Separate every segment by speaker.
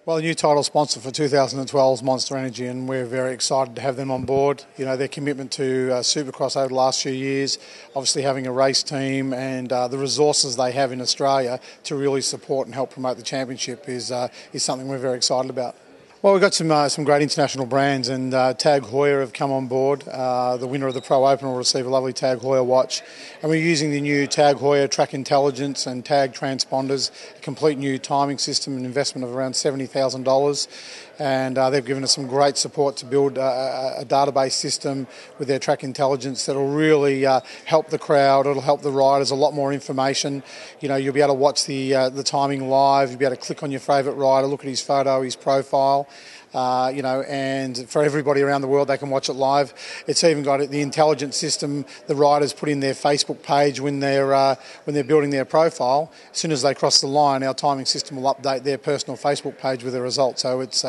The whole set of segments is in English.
Speaker 1: Well, the new title sponsor for 2012 is Monster Energy, and we're very excited to have them on board. You know, their commitment to Supercross over the last few years, obviously having a race team and the resources they have in Australia to really support and help promote the championship is something we're very excited about. Well, we've got some great international brands, and Tag Heuer have come on board. The winner of the Pro Open will receive a lovely Tag Heuer watch. And we're using the new Tag Heuer Track Intelligence and Tag transponders, a complete new timing system, an investment of around $70,000. And they've given us some great support to build a database system with their Track Intelligence that will really help the crowd. It'll help the riders, a lot more information. You know, you'll be able to watch the timing live. You'll be able to click on your favourite rider, look at his photo, his profile. And for everybody around the world, they can watch it live. It's even got the intelligence system. The riders put in their Facebook page when they're building their profile. As soon as they cross the line, our timing system will update their personal Facebook page with the results. So it's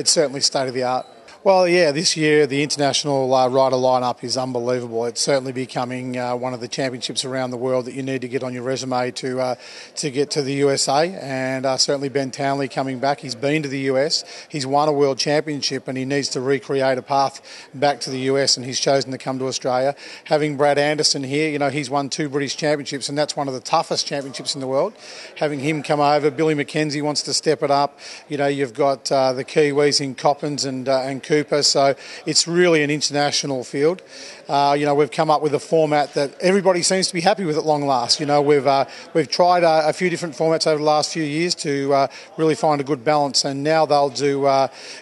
Speaker 1: certainly state of the art. Well, yeah, this year the international rider lineup is unbelievable. It's certainly becoming one of the championships around the world that you need to get on your resume to get to the USA. And certainly Ben Townley coming back. He's been to the US. He's won a world championship, and he needs to recreate a path back to the US. And he's chosen to come to Australia. Having Brad Anderson here, you know, he's won 2 British championships, and that's one of the toughest championships in the world. Having him come over, Billy McKenzie wants to step it up. You know, you've got the Kiwis in Coppins and Cooper, so it's really an international field. You know, we've come up with a format that everybody seems to be happy with at long last. You know, we've tried a few different formats over the last few years to really find a good balance, and now they'll do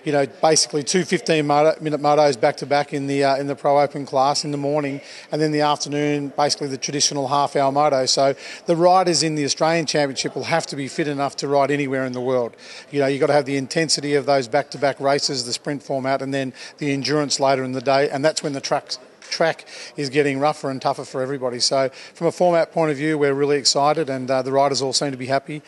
Speaker 1: you know, basically 2 15-minute motos back to back in the Pro Open class in the morning, and then the afternoon basically the traditional half-hour moto. So the riders in the Australian Championship will have to be fit enough to ride anywhere in the world. You know, you've got to have the intensity of those back-to-back races, the sprint format, and then the endurance later in the day, and that's when the track is getting rougher and tougher for everybody. So from a format point of view, we're really excited, and the riders all seem to be happy.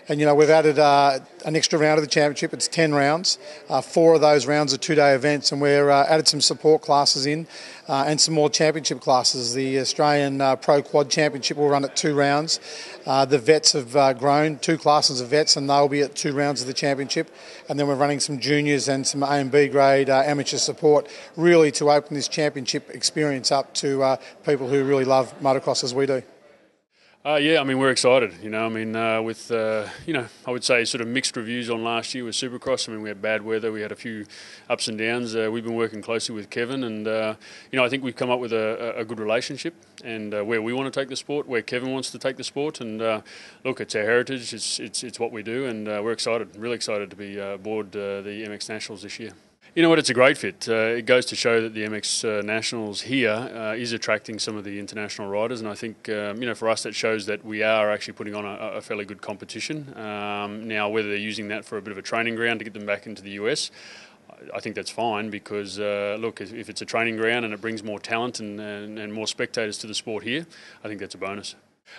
Speaker 1: And, you know, we've added an extra round of the championship. It's 10 rounds. 4 of those rounds are 2-day events, and we've added some support classes in and some more championship classes. The Australian Pro Quad Championship will run at 2 rounds. The vets have grown, 2 classes of vets, and they'll be at 2 rounds of the championship. And then we're running some juniors and some A and B grade amateur support, really to open this championship experience up to people who really love motocross as we do.
Speaker 2: Yeah, I mean, we're excited, you know. I mean, with, you know, I would say sort of mixed reviews on last year with Supercross. I mean, we had bad weather, we had a few ups and downs. We've been working closely with Kevin, and, you know, I think we've come up with a good relationship, and where we want to take the sport, where Kevin wants to take the sport. And look, it's our heritage, it's what we do, and we're excited, really excited to be aboard the MX Nationals this year. You know what, it's a great fit. It goes to show that the MX Nationals here is attracting some of the international riders, and I think, you know, for us that shows that we are actually putting on a fairly good competition. Now, whether they're using that for a bit of a training ground to get them back into the US, I think that's fine, because, look, if it's a training ground and it brings more talent and more spectators to the sport here, I think that's a bonus.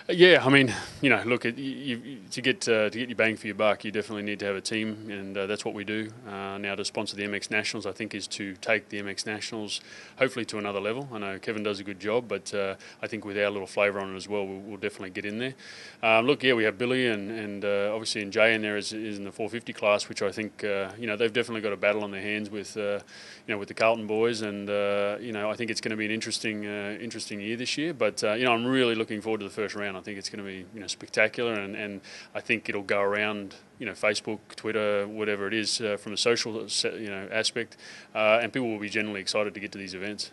Speaker 2: Yeah, I mean, you know, look, to get your bang for your buck, you definitely need to have a team, and that's what we do. Now, to sponsor the MX Nationals, I think, is to take the MX Nationals hopefully to another level. I know Kevin does a good job, but I think with our little flavour on it as well, we'll definitely get in there. Look, yeah, we have Billy and obviously Jay in there is in the 450 class, which I think, you know, they've definitely got a battle on their hands with, you know, with the Carlton boys, and you know, I think it's going to be an interesting year this year. But you know, I'm really looking forward to the first round. I think it's going to be, you know, spectacular, and I think it'll go around, you know, Facebook, Twitter, whatever it is, from a social, you know, aspect, and people will be generally excited to get to these events.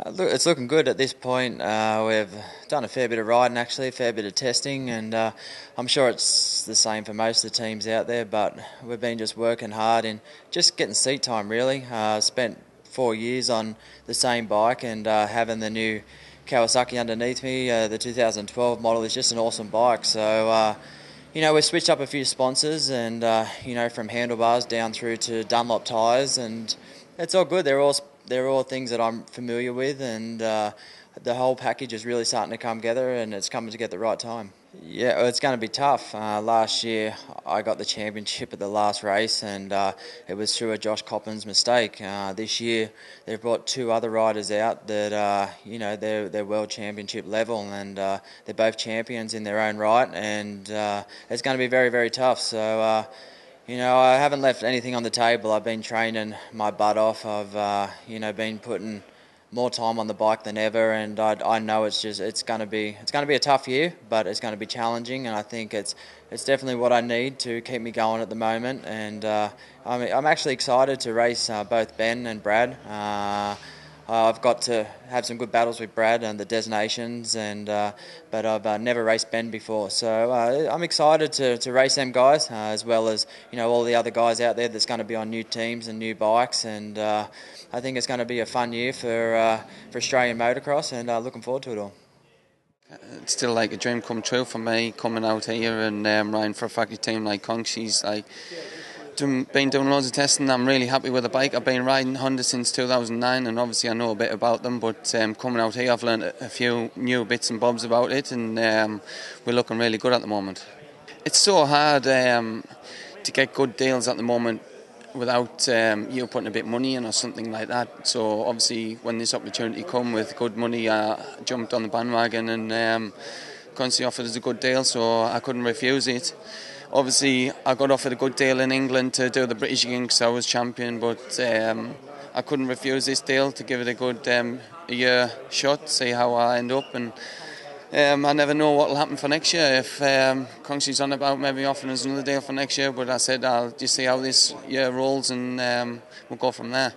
Speaker 3: Look, it's looking good at this point. We've done a fair bit of riding, actually, a fair bit of testing, and I'm sure it's the same for most of the teams out there, but we've been just working hard and just getting seat time, really. Spent 4 years on the same bike, and having the new Kawasaki underneath me, the 2012 model, is just an awesome bike. So, you know, we've switched up a few sponsors, and, you know, from handlebars down through to Dunlop tyres, and it's all good. They're all things that I'm familiar with, and the whole package is really starting to come together, and it's coming together at the right time. Yeah, well, it's going to be tough. Last year I got the championship at the last race, and it was through a Josh Coppins mistake. This year they've brought 2 other riders out that you know, they're world championship level, and they're both champions in their own right, and it's going to be very, very tough. So I haven't left anything on the table. I've been training my butt off. I've been putting more time on the bike than ever, and I know it's going to be a tough year, but it's going to be challenging, and I think it's definitely what I need to keep me going at the moment. And I'm actually excited to race both Ben and Brad. I've got to have some good battles with Brad and the Des Nations, but I've never raced Ben before, so I'm excited to race them guys, as well as all the other guys out there that's going to be on new teams and new bikes, and I think it's going to be a fun year for Australian motocross, and looking forward to it all.
Speaker 4: It's still like a dream come true for me, coming out here and riding for a factory team like Congshi's. Been doing loads of testing. I'm really happy with the bike. I've been riding Honda since 2009, and obviously I know a bit about them, but coming out here I've learned a few new bits and bobs about it, and we're looking really good at the moment. It's so hard to get good deals at the moment without you putting a bit of money in or something like that. So obviously when this opportunity come with good money, I jumped on the bandwagon, and Consi offered us a good deal, so I couldn't refuse it. Obviously, I got offered a good deal in England to do the British Games because I was champion, but I couldn't refuse this deal to give it a good year shot, see how I end up. And I never know what will happen for next year. If Congshi's on about maybe offering us another deal for next year, but I said I'll just see how this year rolls, and we'll go from there.